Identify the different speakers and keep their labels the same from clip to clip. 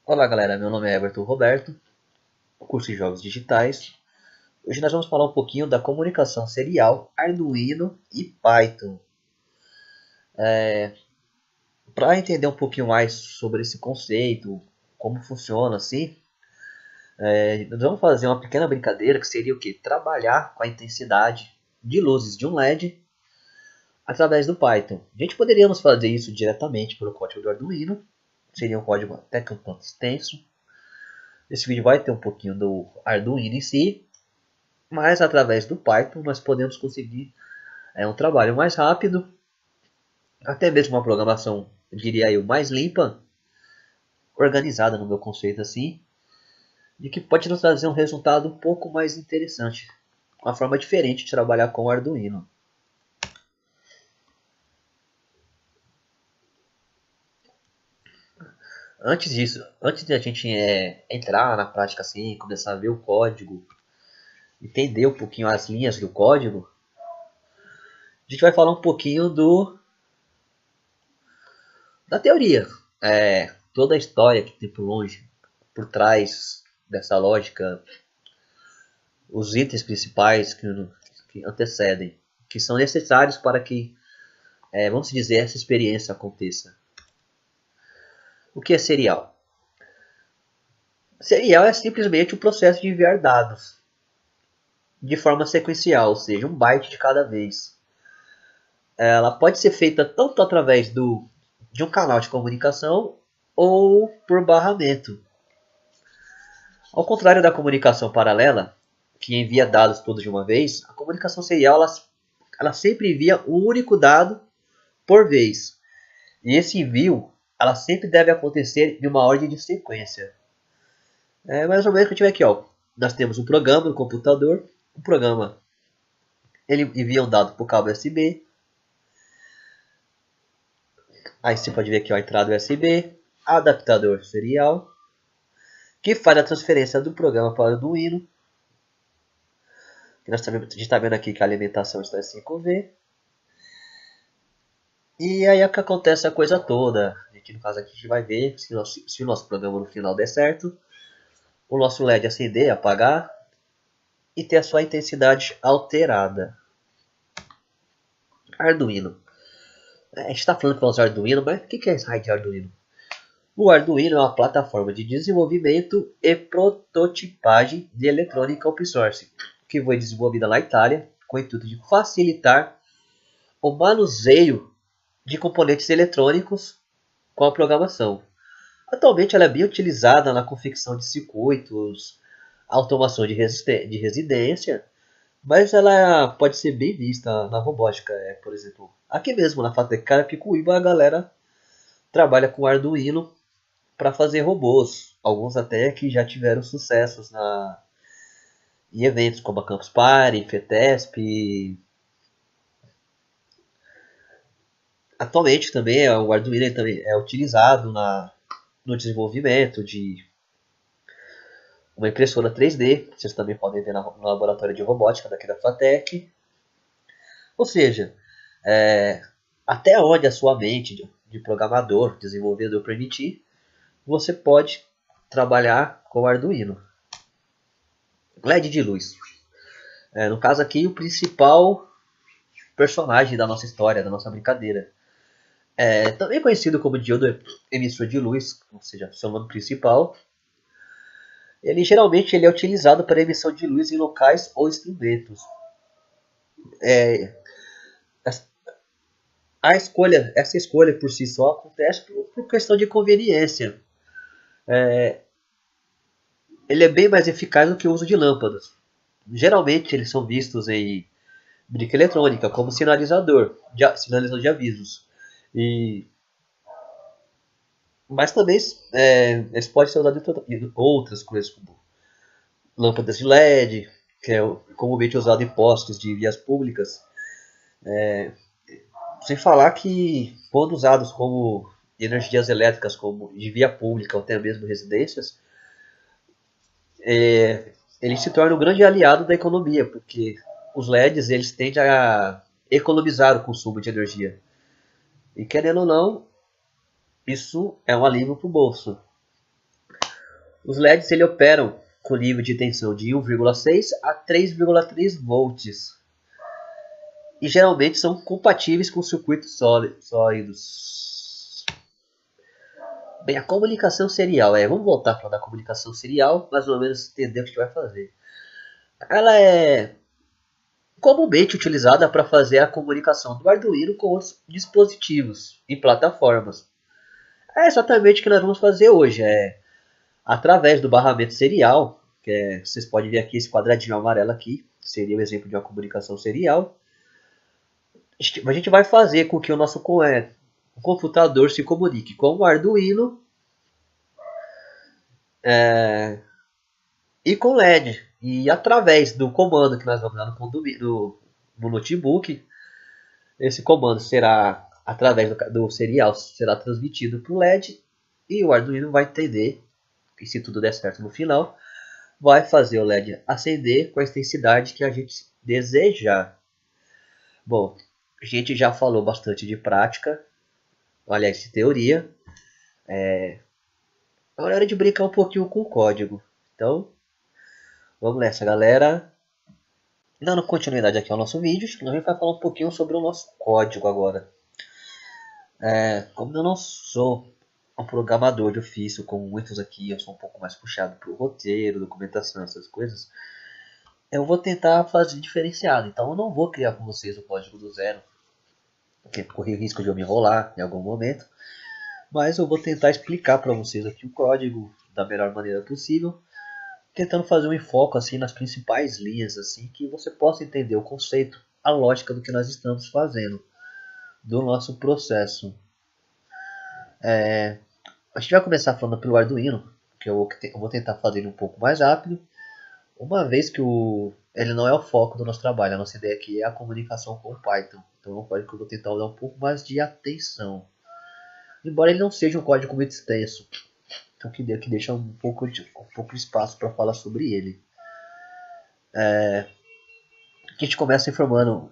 Speaker 1: Olá galera, meu nome é Everton Roberto, curso de Jogos Digitais. Hoje nós vamos falar um pouquinho da comunicação serial, Arduino e Python. Para entender um pouquinho mais sobre esse conceito, como funciona assim, nós vamos fazer uma pequena brincadeira que seria o que? Trabalhar com a intensidade de luzes de um LED através do Python. A gente poderíamos fazer isso diretamente pelo código do Arduino, seria um código até que um tanto extenso. Esse vídeo vai ter um pouquinho do Arduino em si, mas através do Python nós podemos conseguir um trabalho mais rápido, até mesmo uma programação, eu diria eu, mais limpa, organizada no meu conceito assim, de que pode nos trazer um resultado um pouco mais interessante, uma forma diferente de trabalhar com o Arduino. Antes disso, antes de a gente entrar na prática assim, começar a ver o código, entender um pouquinho as linhas do código, a gente vai falar um pouquinho da teoria. Toda a história que tem por trás dessa lógica, os itens principais que antecedem, que são necessários para que, vamos dizer, essa experiência aconteça. O que é serial? Serial é simplesmente o processo de enviar dados de forma sequencial, ou seja, um byte de cada vez. Ela pode ser feita tanto através de um canal de comunicação ou por barramento. Ao contrário da comunicação paralela, que envia dados todos de uma vez, a comunicação serial ela sempre envia um único dado por vez. E esse envio ela sempre deve acontecer em uma ordem de sequência. É mais ou menos o que eu tive aqui. Ó. Nós temos um programa no computador. O programa ele envia um dado por cabo USB. Aí você pode ver aqui ó, a entrada USB, adaptador serial, que faz a transferência do programa para o Arduino. A gente está vendo aqui que a alimentação está em 5V. E aí é que acontece a coisa toda. No caso aqui a gente vai ver se o nosso programa no final der certo. O nosso LED acender, apagar e ter a sua intensidade alterada. Arduino. A gente está falando para usar Arduino, mas o que é esse raio de Arduino? O Arduino é uma plataforma de desenvolvimento e prototipagem de eletrônica open source, que foi desenvolvida na Itália com o intuito de facilitar o manuseio de componentes eletrônicos com a programação. Atualmente ela é bem utilizada na confecção de circuitos, automação de residência, mas ela pode ser bem vista na robótica, por exemplo. Aqui mesmo na fábrica de Carapicuíba a galera trabalha com Arduino para fazer robôs. Alguns até que já tiveram sucessos em eventos como a Campus Party, FETESP. Atualmente também o Arduino também é utilizado no desenvolvimento de uma impressora 3D, vocês também podem ver no laboratório de robótica daqui da FATEC. Ou seja, até onde a sua mente de programador, desenvolvedor permitir, você pode trabalhar com o Arduino. LED de luz. No caso aqui, o principal personagem da nossa história, da nossa brincadeira. Também conhecido como diodo emissor de luz, ou seja, seu nome principal. Geralmente ele é utilizado para emissão de luz em locais ou instrumentos. Essa escolha por si só acontece por questão de conveniência. Ele é bem mais eficaz do que o uso de lâmpadas. Geralmente eles são vistos em brica eletrônica como sinalizador de avisos. Mas também eles podem ser usados em outras coisas, como lâmpadas de LED, que é comumente usado em postes de vias públicas. Sem falar que, quando usados como energias elétricas, como de via pública ou até mesmo residências, ele se torna um grande aliado da economia, porque os LEDs eles tendem a economizar o consumo de energia. E querendo ou não, isso é um alívio para o bolso. Os LEDs ele operam com nível de tensão de 1,6 a 3,3 volts. E geralmente são compatíveis com circuitos sólidos. Bem, a comunicação serial. Vamos voltar para da comunicação serial, mais ou menos entender o que a gente vai fazer. Ela é comumente utilizada para fazer a comunicação do Arduino com os dispositivos e plataformas. É exatamente o que nós vamos fazer hoje. Através do barramento serial, vocês podem ver aqui esse quadradinho amarelo aqui, seria o exemplo de uma comunicação serial. A gente vai fazer com que o nosso computador se comunique com o Arduino e com LED. E através do comando que nós vamos dar no notebook, esse comando será, através do serial, será transmitido para o LED e o Arduino vai entender, e se tudo der certo no final, vai fazer o LED acender com a intensidade que a gente desejar. Bom, a gente já falou bastante de prática, aliás, de teoria. Agora é hora de brincar um pouquinho com o código. Então, vamos nessa, galera. Dando continuidade aqui ao nosso vídeo, nós vamos falar um pouquinho sobre o nosso código agora. Como eu não sou um programador de ofício, como muitos aqui, eu sou um pouco mais puxado para o roteiro, documentação, essas coisas. Eu vou tentar fazer diferenciado, então eu não vou criar com vocês o código do zero, porque corri o risco de eu me enrolar em algum momento. Mas eu vou tentar explicar para vocês aqui o código da melhor maneira possível, tentando fazer um enfoque assim nas principais linhas, assim que você possa entender o conceito, a lógica do que nós estamos fazendo, do nosso processo. A gente vai começar falando pelo Arduino, que eu vou tentar fazer ele um pouco mais rápido, uma vez que ele não é o foco do nosso trabalho. A nossa ideia aqui é a comunicação com o Python, então é um código que eu vou tentar dar um pouco mais de atenção. Embora ele não seja um código muito extenso, então que deixa um pouco de espaço para falar sobre ele. A gente começa informando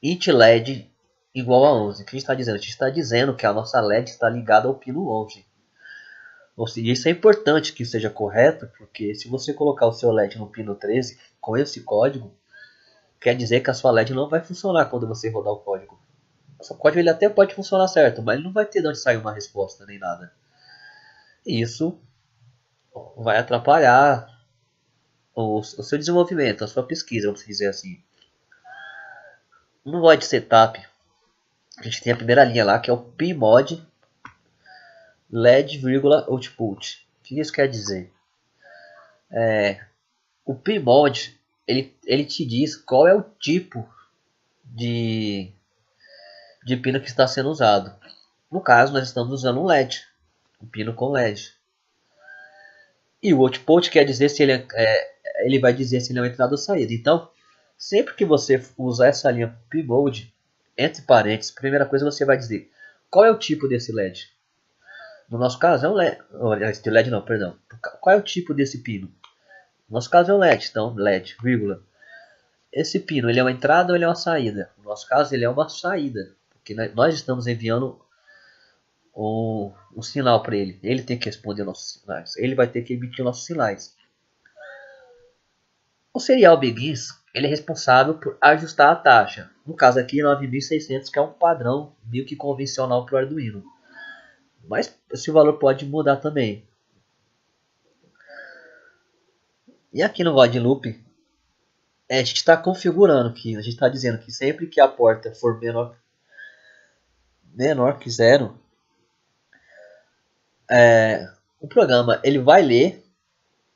Speaker 1: int LED igual a 11. O que a gente está dizendo? A gente está dizendo que a nossa LED está ligada ao pino 11. Ou seja, isso é importante que seja correto, porque se você colocar o seu LED no pino 13 com esse código, quer dizer que a sua LED não vai funcionar quando você rodar o código. O código ele até pode funcionar certo, mas ele não vai ter de onde sair uma resposta nem nada. E isso vai atrapalhar o seu desenvolvimento, a sua pesquisa, vamos dizer assim. No void setup, a gente tem a primeira linha lá, que é o pmod LED, output. O que isso quer dizer? O pmod ele te diz qual é o tipo de pino que está sendo usado. No caso, nós estamos usando um LED, um pino com LED. E o output quer dizer se ele vai dizer se ele é uma entrada ou saída. Então, sempre que você usar essa linha pmod, entre parênteses, primeira coisa você vai dizer qual é o tipo desse LED. No nosso caso é um LED, perdão. Qual é o tipo desse pino? No nosso caso é um LED, então LED, vírgula. Esse pino, ele é uma entrada ou ele é uma saída? No nosso caso, ele é uma saída, porque nós estamos enviando um sinal para ele. Ele tem que responder nossos sinais. Ele vai ter que emitir nossos sinais. O serial begins, ele é responsável por ajustar a taxa. No caso aqui, 9600, que é um padrão meio que convencional para o Arduino. Mas esse valor pode mudar também. E aqui no void loop, a gente está configurando que a gente está dizendo que sempre que a porta for menor que 0, o programa ele vai ler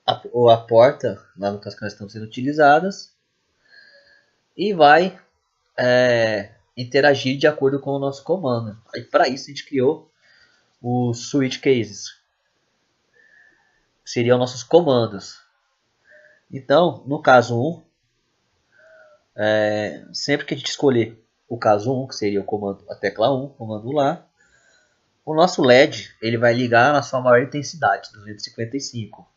Speaker 1: a porta, lá no caso que nós estamos sendo utilizadas, e vai interagir de acordo com o nosso comando. Aí para isso a gente criou os switch cases, que seriam nossos comandos. Então, no caso 1, sempre que a gente escolher o caso 1, que seria o comando, a tecla 1, comando lá, o nosso LED ele vai ligar na sua maior intensidade, 255.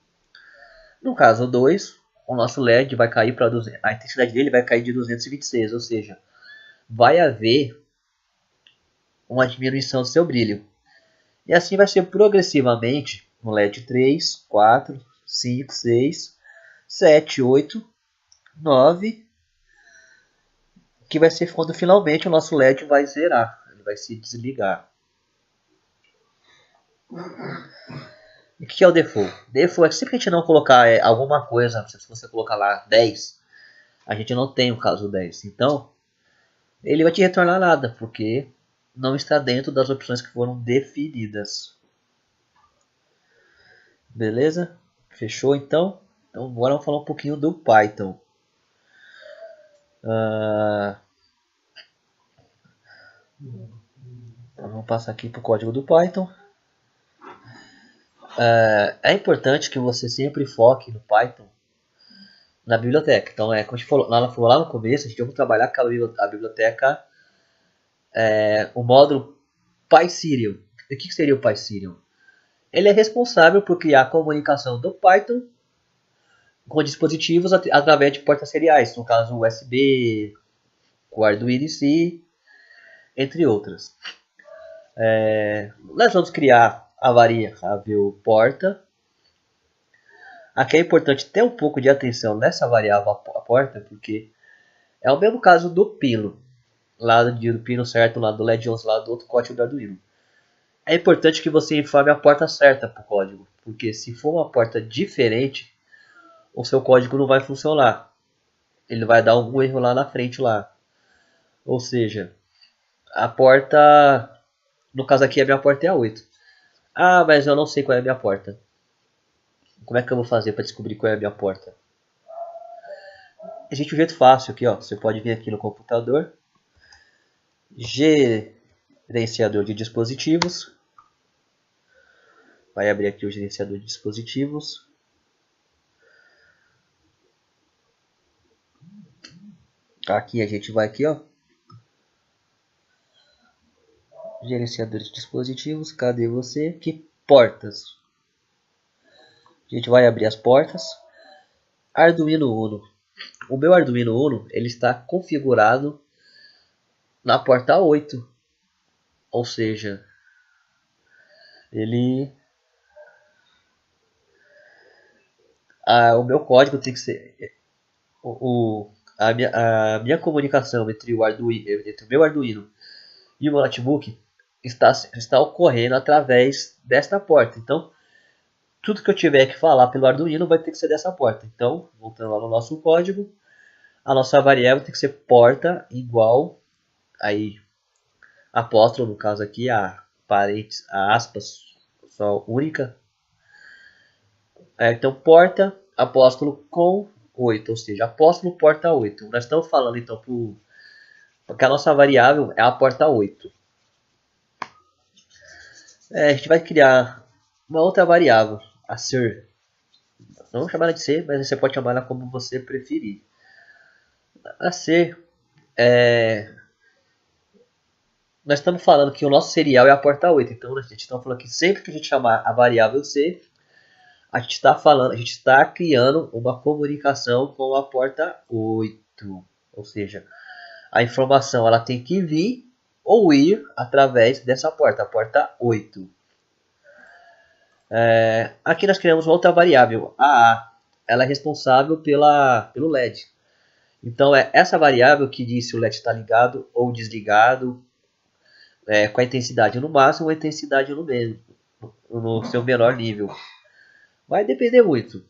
Speaker 1: No caso 2, o nosso LED vai cair para 200, a intensidade dele vai cair de 226, ou seja, vai haver uma diminuição do seu brilho. E assim vai ser progressivamente no LED 3, 4, 5, 6, 7, 8, 9, que vai ser quando finalmente o nosso LED vai zerar, ele vai se desligar. E o que é o default? Default é que sempre que a gente não colocar alguma coisa, se você colocar lá 10, a gente não tem o caso 10. Então, ele vai te retornar nada, porque não está dentro das opções que foram definidas. Beleza? Fechou então? Então, agora vamos falar um pouquinho do Python. Vamos passar aqui para o código do Python. É importante que você sempre foque no Python na biblioteca. Então, como a gente falou lá no começo, a gente vai trabalhar com a biblioteca, o módulo PySerial. E o que seria o PySerial? Ele é responsável por criar a comunicação do Python com dispositivos através de portas seriais, no caso USB, o Arduino em si, entre outras. Nós vamos criar a variável porta. Aqui é importante ter um pouco de atenção nessa variável porta, porque é o mesmo caso do pino, lá do pino certo, lá do LED 11, lá do outro código do Arduino. É importante que você informe a porta certa para o código, porque se for uma porta diferente, o seu código não vai funcionar. Ele vai dar algum erro lá na frente lá. Ou seja, a porta, no caso aqui a minha porta é a 8. Ah, mas eu não sei qual é a minha porta. Como é que eu vou fazer para descobrir qual é a minha porta? Existe um jeito fácil aqui, ó. Você pode vir aqui no computador, gerenciador de dispositivos. Vai abrir aqui o gerenciador de dispositivos. Aqui a gente vai aqui, ó. Gerenciador de dispositivos. Cadê você? Aqui, portas. A gente vai abrir as portas. Arduino Uno. O meu Arduino Uno ele está configurado na porta 8. Ou seja, o meu código tem que ser a minha comunicação entre o Arduino, entre o meu Arduino e o meu notebook está ocorrendo através desta porta. Então, tudo que eu tiver que falar pelo Arduino vai ter que ser dessa porta. Então, voltando lá no nosso código, a nossa variável tem que ser porta igual, aí apóstrofo, no caso aqui, a parênteses, a aspas, só única. Então, porta, apóstolo com 8, ou seja, apóstolo porta 8. Nós estamos falando então porque a nossa variável é a porta 8. A gente vai criar uma outra variável, a ser. Não vamos chamar ela de ser, mas você pode chamar ela como você preferir. A ser, nós estamos falando que o nosso serial é a porta 8. Então, a gente está falando que sempre que a gente chamar a variável C, a gente está criando uma comunicação com a porta 8. Ou seja, a informação ela tem que vir ou ir através dessa porta, a porta 8. Aqui nós criamos uma outra variável, AA. Ela é responsável pelo LED. Então é essa variável que diz se o LED está ligado ou desligado, com a intensidade no máximo ou a intensidade no seu menor nível. Vai depender muito.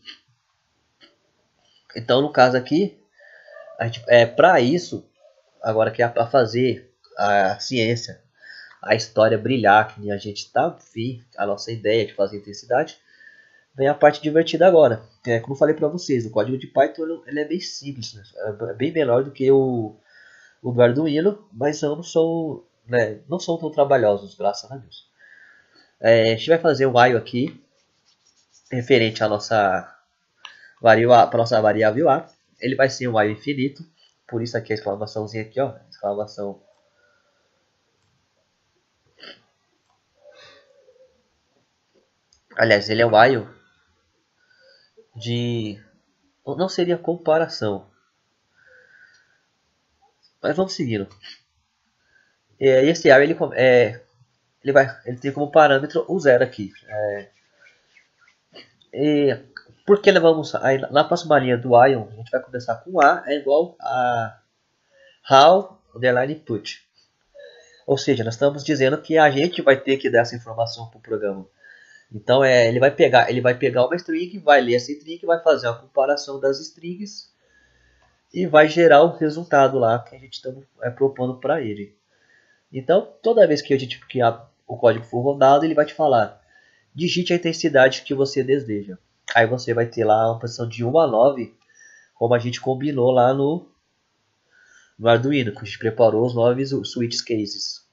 Speaker 1: Então no caso aqui, para isso, agora que é para fazer a ciência, a história brilhar, que a gente está afim, a nossa ideia de fazer intensidade, vem a parte divertida agora. Como eu falei para vocês, o código de Python ele é bem simples, né? É bem menor do que o do Arduino, mas ambos são, né, não são tão trabalhosos, graças a Deus. A gente vai fazer o while aqui, referente à nossa variável A. Ele vai ser um while infinito, por isso aqui a exclamaçãozinha aqui, ó, exclamação. Aliás, ele é um while de... não seria comparação. Mas vamos seguindo. Esse while ele tem como parâmetro o zero aqui. E por que levamos aí na próxima linha do ion, a gente vai começar com A é igual a how underline put. Ou seja, nós estamos dizendo que a gente vai ter que dar essa informação para o programa. Então ele vai pegar uma string, vai ler essa string, vai fazer a comparação das strings e vai gerar o resultado lá que a gente está propondo para ele. Então, toda vez que o código for rodado, ele vai te falar: digite a intensidade que você deseja. Aí você vai ter lá uma posição de 1 a 9, como a gente combinou lá no Arduino, que a gente preparou os 9 switch cases.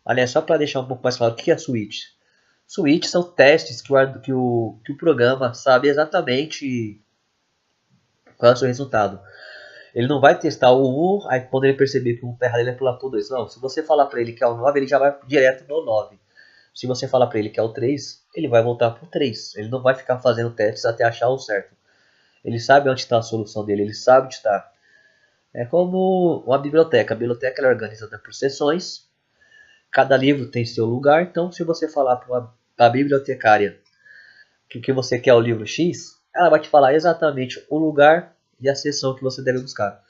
Speaker 1: Aliás, só para deixar um pouco mais claro, o que é switch? Switch são testes que o programa sabe exatamente qual é o seu resultado. Ele não vai testar o 1, aí quando ele perceber que o 1 está errado, ele vai pular para o 2. Não, se você falar para ele que é o 9, ele já vai direto no 9. Se você falar para ele que é o 3, ele vai voltar para o 3. Ele não vai ficar fazendo testes até achar o certo. Ele sabe onde está a solução dele, ele sabe onde está. É como uma biblioteca. A biblioteca é organizada por seções. Cada livro tem seu lugar. Então, se você falar para a bibliotecária que você quer o livro X, ela vai te falar exatamente o lugar e a seção que você deve buscar.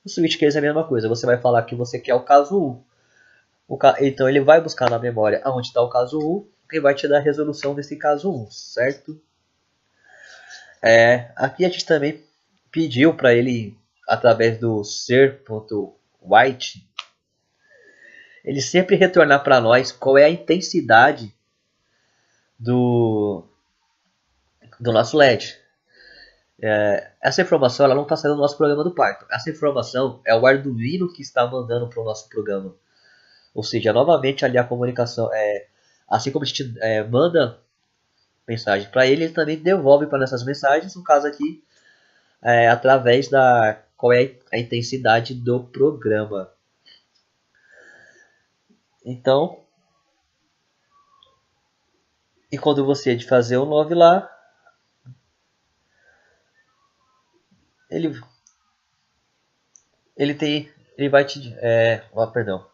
Speaker 1: O switch case é a mesma coisa. Você vai falar que você quer o caso 1. Então ele vai buscar na memória onde está o caso 1 e vai te dar a resolução desse caso 1, certo? Aqui a gente também pediu para ele, através do ser.white, ele sempre retornar para nós qual é a intensidade do nosso LED. Essa informação ela não está saindo do nosso programa do Python. Essa informação é o Arduino que está mandando para o nosso programa. Ou seja, novamente ali a comunicação assim como a gente manda mensagem para ele, ele também devolve para essas mensagens, no caso aqui, através da qual é a intensidade do programa. Então, e quando você de fazer o 9 lá, ele vai te perdão.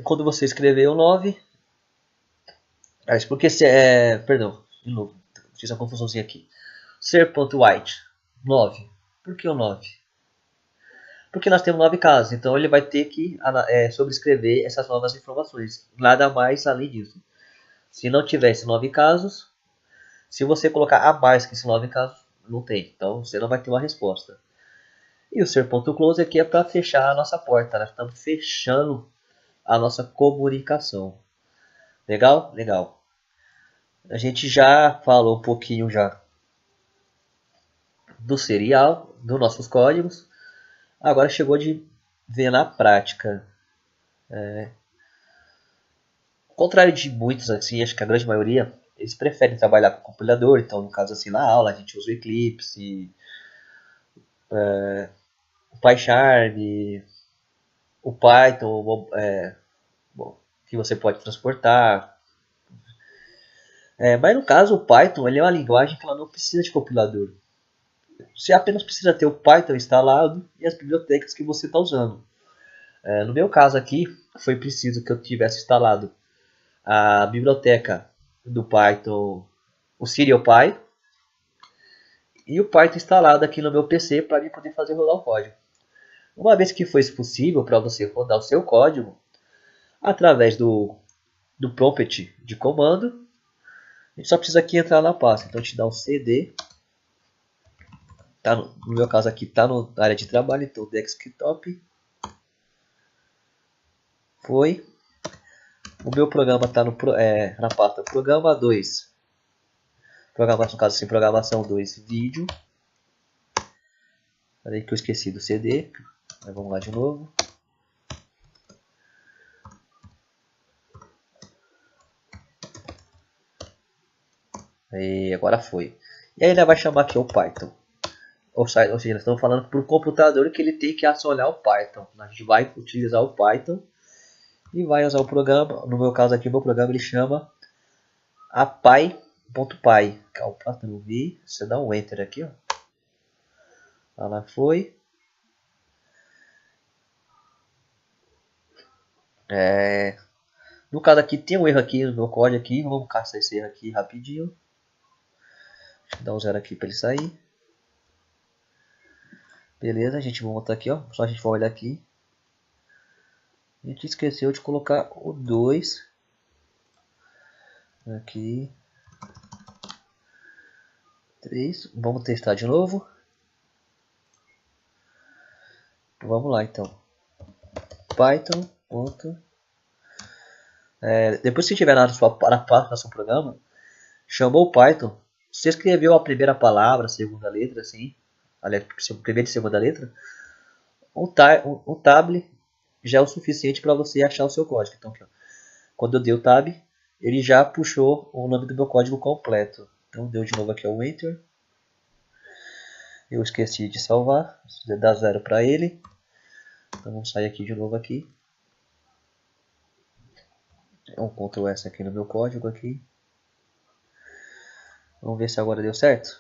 Speaker 1: Quando você escrever o 9, porque perdão, de novo, fiz uma confusãozinha aqui. Ser.white 9. Por que o 9? Porque nós temos 9 casos, então ele vai ter que sobrescrever essas novas informações. Nada mais além disso. Se não tivesse 9 casos, se você colocar a mais que esses 9 casos, não tem. Então você não vai ter uma resposta. E o ser.close aqui é para fechar a nossa porta. Nós estamos fechando a nossa comunicação. Legal? Legal. A gente já falou um pouquinho já do serial, dos nossos códigos. Agora chegou de ver na prática. Ao contrário de muitos, assim, acho que a grande maioria, eles preferem trabalhar com compilador. Então, no caso assim, na aula, a gente usa o Eclipse, o PyCharm, o Python, que você pode transportar. Mas no caso, o Python ele é uma linguagem que ela não precisa de compilador. Você apenas precisa ter o Python instalado e as bibliotecas que você está usando. No meu caso aqui, foi preciso que eu tivesse instalado a biblioteca do Python, o CerialPy, e o Python instalado aqui no meu PC para mim poder fazer rodar o código. Uma vez que foi possível para você rodar o seu código, através do prompt de comando, a gente só precisa aqui entrar na pasta. Então a gente dá um cd, no meu caso aqui está na área de trabalho, então desktop, foi. O meu programa está na pasta programa 2. Programação, no caso assim, programação 2, vídeo. Peraí que eu esqueci do CD. Mas vamos lá de novo. E agora foi. E aí ele vai chamar aqui o Python. Ou seja, nós estamos falando para o computador que ele tem que acionar o Python. A gente vai utilizar o Python e vai usar o programa. No meu caso aqui, o meu programa ele chama appy.py. Opa, não vi. Você dá um enter aqui, ó. Lá foi. No caso aqui tem um erro aqui no meu código aqui, vamos caçar esse erro aqui rapidinho. Deixa eu dar um zero aqui para ele sair. Beleza, a gente volta aqui, ó. Só a gente vai olhar aqui. A gente esqueceu de colocar o 2 aqui. 3. Vamos testar de novo. Vamos lá então. Python. Depois que você estiver na sua parte do seu programa, chamou o Python. Você escreveu a primeira palavra, a segunda letra, assim. Aliás, primeira e segunda letra. Um tab já é o suficiente para você achar o seu código. Então, aqui, ó, quando eu dei o tab, ele já puxou o nome do meu código completo. Então, deu de novo aqui o Enter. Eu esqueci de salvar. Você dá 0 para ele. Então, vamos sair aqui de novo aqui. Um Ctrl S aqui no meu código aqui. Vamos ver se agora deu certo.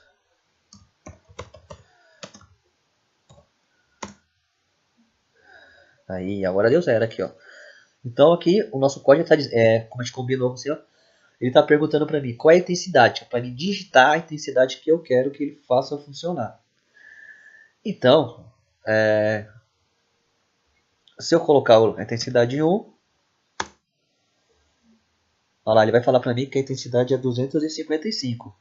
Speaker 1: Aí, agora deu 0 aqui, ó. Então aqui o nosso código está, como a gente combinou com você, ó, ele está perguntando para mim qual é a intensidade, para mim digitar a intensidade que eu quero que ele faça funcionar. Então, se eu colocar a intensidade 1, olha lá, ele vai falar para mim que a intensidade é 255.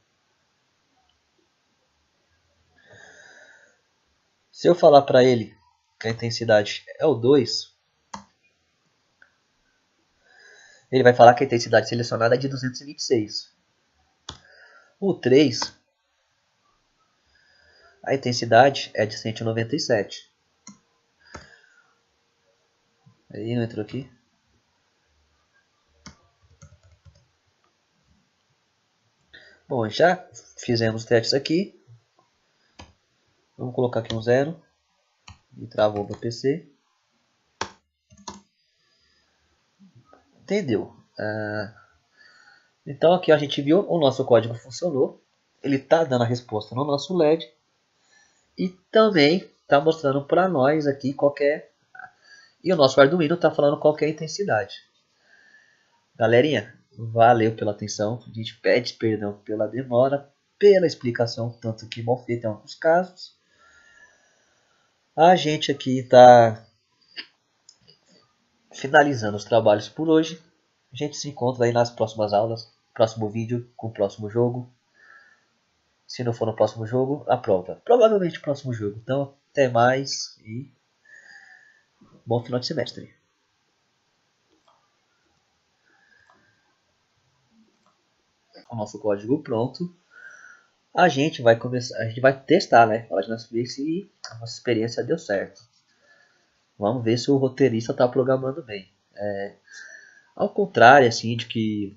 Speaker 1: Se eu falar para ele que a intensidade é o 2, ele vai falar que a intensidade selecionada é de 226. O 3, a intensidade é de 197. Aí não entrou aqui. Bom, já fizemos os testes aqui. Vamos colocar aqui um 0. E travou meu PC. Entendeu? Então aqui a gente viu, o nosso código funcionou. Ele está dando a resposta no nosso LED. E também está mostrando para nós aqui qual é. E o nosso Arduino está falando qual é a intensidade. Galerinha, valeu pela atenção. A gente pede perdão pela demora, pela explicação, tanto que mal feita em alguns casos. A gente aqui está finalizando os trabalhos por hoje. A gente se encontra aí nas próximas aulas, próximo vídeo com o próximo jogo. Se não for no próximo jogo, a prova. Provavelmente o próximo jogo. Então, até mais e bom final de semestre. O nosso código pronto. A gente vai testar, né? Para nós ver se a nossa experiência deu certo. Vamos ver se o roteirista está programando bem. Ao contrário, assim, de que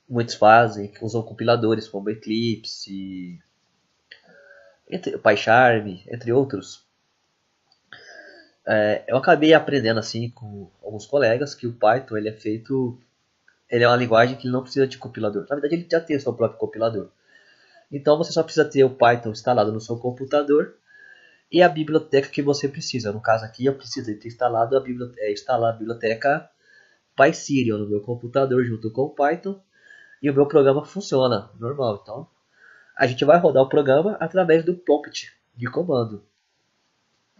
Speaker 1: muitos fazem, que usam compiladores como Eclipse, PyCharm, entre outros. Eu acabei aprendendo assim com alguns colegas que o Python ele é uma linguagem que ele não precisa de compilador. Na verdade, ele já tem o seu próprio compilador. Então você só precisa ter o Python instalado no seu computador e a biblioteca que você precisa. No caso aqui, eu preciso ter instalado instalar a biblioteca PySerial no meu computador junto com o Python e o meu programa funciona normal. Então a gente vai rodar o programa através do prompt de comando.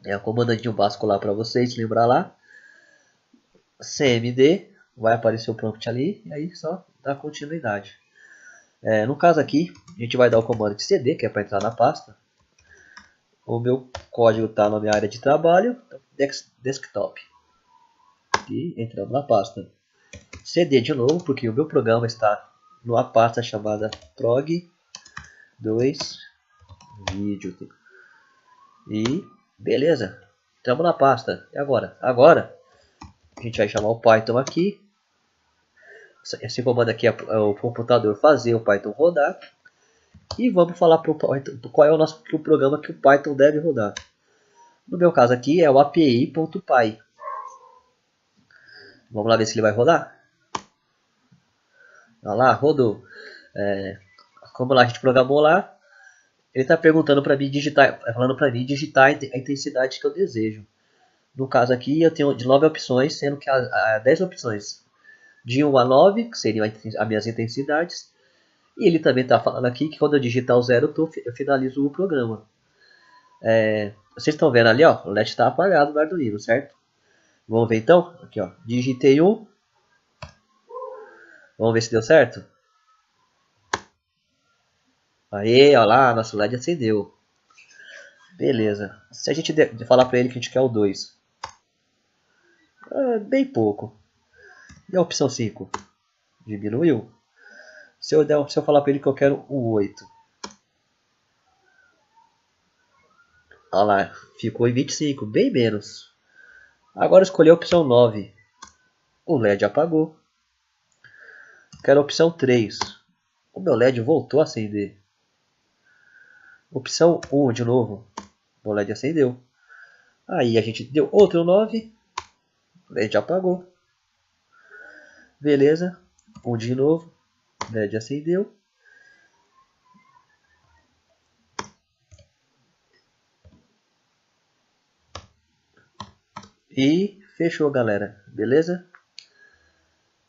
Speaker 1: É o comandinho básico lá para vocês lembrar lá. CMD, vai aparecer o prompt ali e aí só dá continuidade. No caso aqui, a gente vai dar o comando de cd, que é para entrar na pasta. O meu código está na minha área de trabalho, desktop. E entramos na pasta. cd de novo, porque o meu programa está numa pasta chamada prog2 vídeo. E beleza, entramos na pasta. E agora? Agora a gente vai chamar o Python aqui. Esse comando aqui é o computador fazer o Python rodar. E vamos falar para o Python qual é o programa que o Python deve rodar. No meu caso aqui é o api.py. Vamos lá ver se ele vai rodar. Olha lá, rodou. Como lá a gente programou lá, ele está perguntando para mim digitar, falando para mim digitar a intensidade que eu desejo. No caso aqui eu tenho de 9 opções, sendo que há 10 opções. de 1 a 9, que seriam as minhas intensidades. E ele também está falando aqui que quando eu digitar o 0, eu finalizo o programa. Vocês estão vendo ali, ó, o LED está apagado no Arduino, certo? Vamos ver então? Aqui, ó, digitei 1. Vamos ver se deu certo? Aí, ó lá, nosso LED acendeu. Beleza. Se a gente falar para ele que a gente quer o 2. Bem pouco. E a opção 5? Diminuiu. Se eu falar para ele que eu quero o 8. Olha lá, ficou em 25, bem menos. Agora escolhi a opção 9. O LED apagou. Quero a opção 3. O meu LED voltou a acender. Opção 1 de novo. O LED acendeu. Aí a gente deu outro 9. O LED apagou. Beleza. 1 de novo. O LED acendeu. E fechou, galera. Beleza?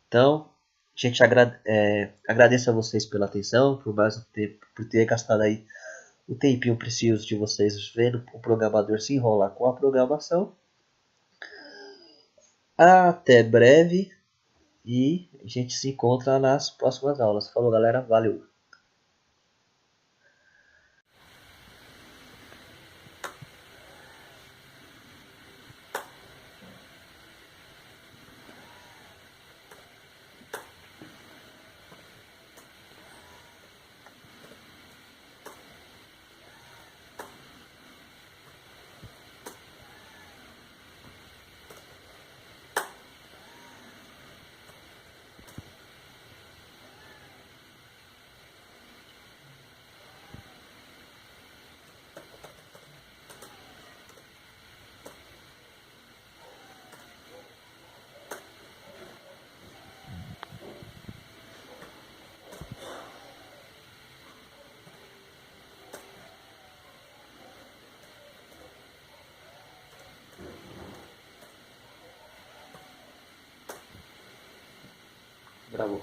Speaker 1: Então, gente, agradeço a vocês pela atenção, por mais um tempo, por ter gastado aí o tempinho preciso de vocês vendo o programador se enrolar com a programação. Até breve e a gente se encontra nas próximas aulas. Falou, galera. Valeu! Gravou.